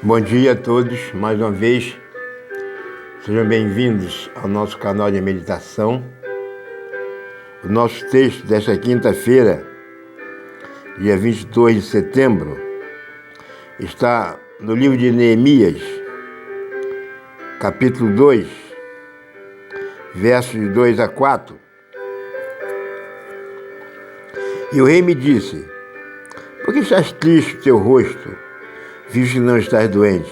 Bom dia a todos, mais uma vez. Sejam bem-vindos ao nosso canal de meditação. O nosso texto desta quinta-feira, dia 22 de setembro, está no livro de Neemias, capítulo 2, versos de 2 a 4. E o rei me disse: por que estás triste o teu rosto, visto que não estás doente?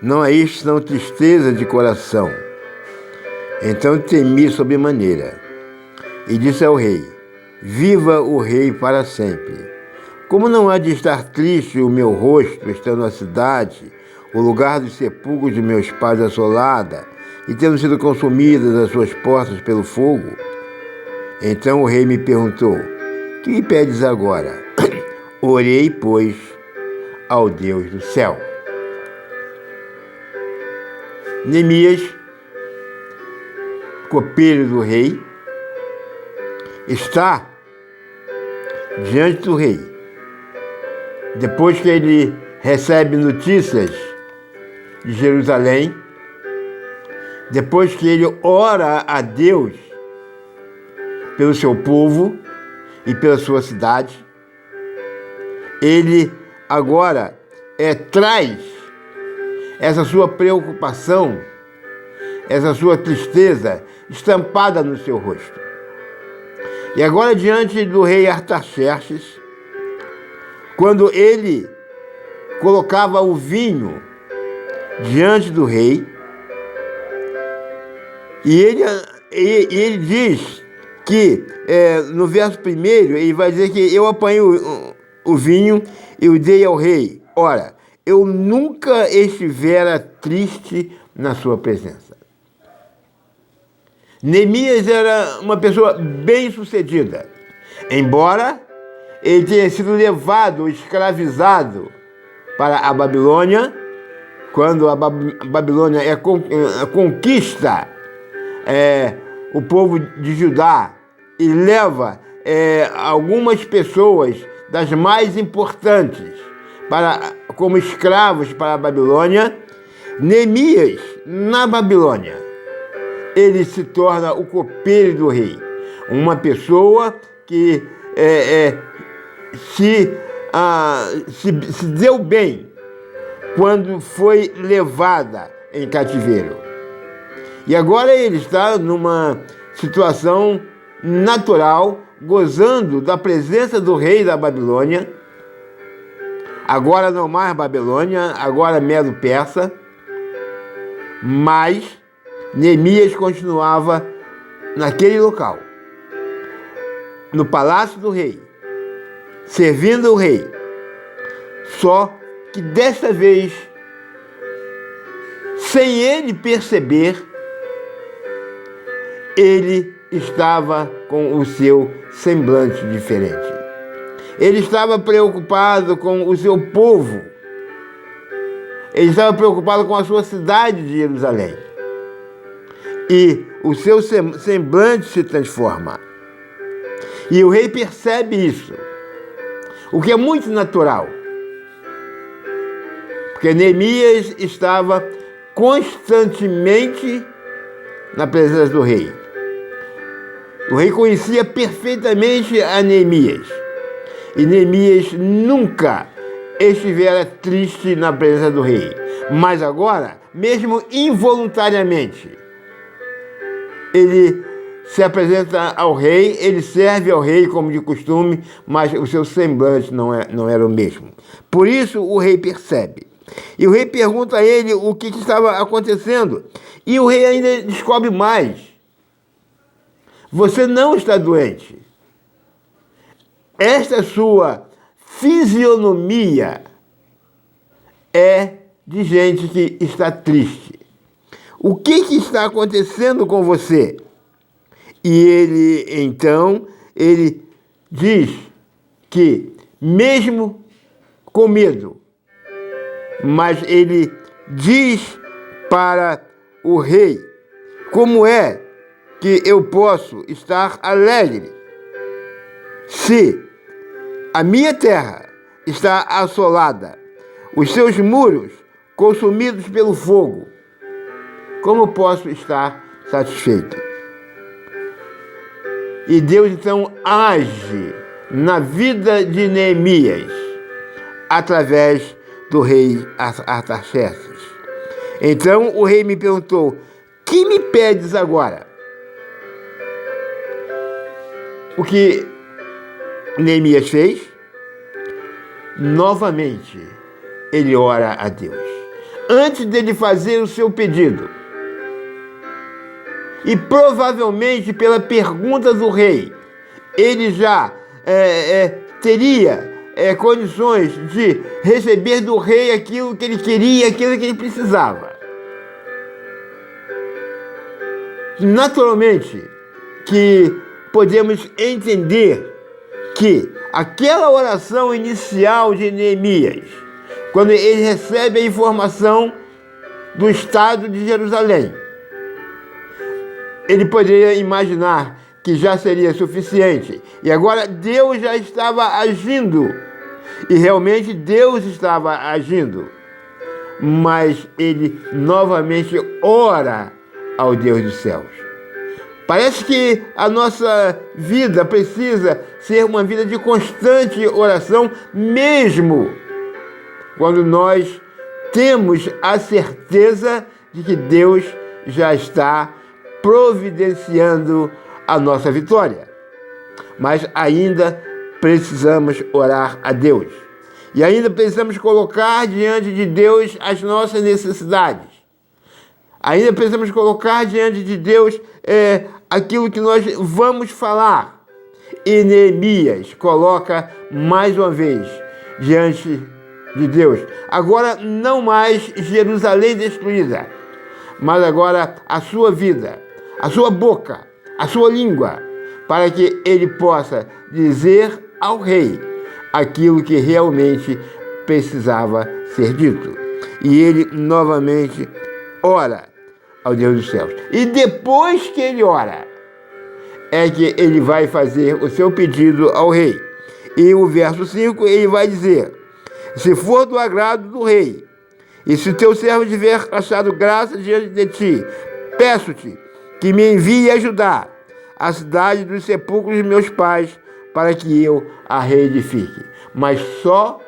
Não é isto senão tristeza de coração. Então temi sobremaneira, e disse ao rei: viva o rei para sempre. Como não há de estar triste o meu rosto, estando na cidade, o lugar dos sepulcros de meus pais assolada, e tendo sido consumidas as suas portas pelo fogo? Então o rei me perguntou: que me pedes agora? Orei, pois, ao Deus do céu. Neemias, copeiro do rei, está diante do rei. Depois que ele recebe notícias de Jerusalém, depois que ele ora a Deus pelo seu povo e pela sua cidade, ele agora traz essa sua preocupação, essa sua tristeza estampada no seu rosto. E agora, diante do rei Artaxerxes, quando ele colocava o vinho diante do rei, e ele diz que, no verso 1, ele vai dizer que eu apanhei o vinho e o dei ao rei. Ora, eu nunca estivera triste na sua presença. Neemias era uma pessoa bem-sucedida, embora ele tenha sido levado, escravizado para a Babilônia. Quando a Babilônia conquista o povo de Judá e leva algumas pessoas das mais importantes como escravos para a Babilônia, Neemias, na Babilônia, ele se torna o copeiro do rei, uma pessoa que se deu bem quando foi levada em cativeiro. E agora ele está numa situação natural, gozando da presença do rei da Babilônia, agora não mais Babilônia, agora Medo-Persa, mas Neemias continuava naquele local, no palácio do rei, servindo o rei, só que desta vez, sem ele perceber, ele estava com o seu semblante diferente. Ele estava preocupado com o seu povo. Ele estava preocupado com a sua cidade de Jerusalém. E o seu semblante se transforma. E o rei percebe isso, o que é muito natural, porque Neemias estava constantemente na presença do rei. O rei conhecia perfeitamente a Neemias. E Neemias nunca estivera triste na presença do rei. Mas agora, mesmo involuntariamente, ele se apresenta ao rei, ele serve ao rei como de costume, mas o seu semblante não era o mesmo. Por isso o rei percebe. E o rei pergunta a ele o que estava acontecendo. E o rei ainda descobre mais. Você não está doente. Esta sua fisionomia é de gente que está triste. O que está acontecendo com você? E ele diz que, mesmo com medo, mas ele diz para o rei: como é que eu posso estar alegre se a minha terra está assolada, os seus muros consumidos pelo fogo. Como posso estar satisfeito? E Deus então age na vida de Neemias através do rei Artaxerxes. Então o rei me perguntou: que me pedes agora? O que Neemias fez? Novamente, ele ora a Deus. Antes dele fazer o seu pedido, e provavelmente pela pergunta do rei, ele já teria condições de receber do rei aquilo que ele queria, aquilo que ele precisava. Naturalmente que podemos entender que aquela oração inicial de Neemias, quando ele recebe a informação do estado de Jerusalém, ele poderia imaginar que já seria suficiente. E agora Deus já estava agindo. E realmente Deus estava agindo. Mas ele novamente ora ao Deus dos céus. Parece que a nossa vida precisa ser uma vida de constante oração, mesmo quando nós temos a certeza de que Deus já está providenciando a nossa vitória. Mas ainda precisamos orar a Deus. E ainda precisamos colocar diante de Deus as nossas necessidades. Ainda precisamos colocar diante de Deus aquilo que nós vamos falar. E Neemias coloca mais uma vez diante de Deus. Agora não mais Jerusalém destruída, mas agora a sua vida, a sua boca, a sua língua, para que ele possa dizer ao rei aquilo que realmente precisava ser dito. E ele novamente ora ao Deus dos céus. E depois que ele ora, é que ele vai fazer o seu pedido ao rei. E o verso 5, ele vai dizer: se for do agrado do rei, e se teu servo tiver achado graça diante de ti, peço-te que me envie ajudar a cidade dos sepulcros de meus pais, para que eu a reedifique. Mas só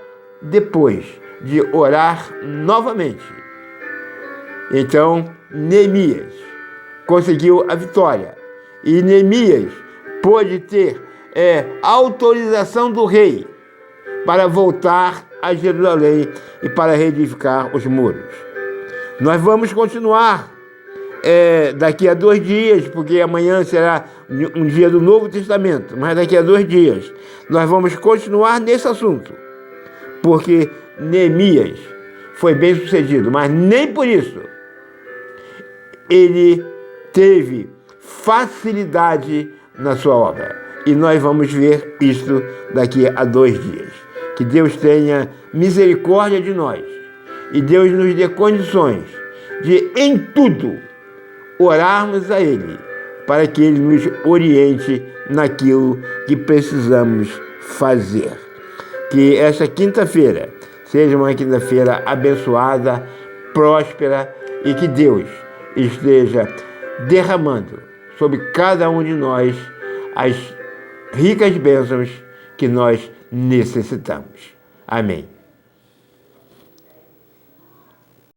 depois de orar novamente. Então, Neemias conseguiu a vitória. E Neemias pôde ter autorização do rei para voltar a Jerusalém e para reedificar os muros. Nós vamos continuar daqui a 2 dias, porque amanhã será um dia do Novo Testamento, mas daqui a 2 dias nós vamos continuar nesse assunto, porque Neemias foi bem sucedido, mas nem por isso ele teve facilidade na sua obra. E nós vamos ver isso daqui a 2 dias. Que Deus tenha misericórdia de nós e Deus nos dê condições de, em tudo, orarmos a Ele, para que Ele nos oriente naquilo que precisamos fazer. Que esta quinta-feira seja uma quinta-feira abençoada, próspera, e que Deus esteja derramando sobre cada um de nós as ricas bênçãos que nós necessitamos. Amém.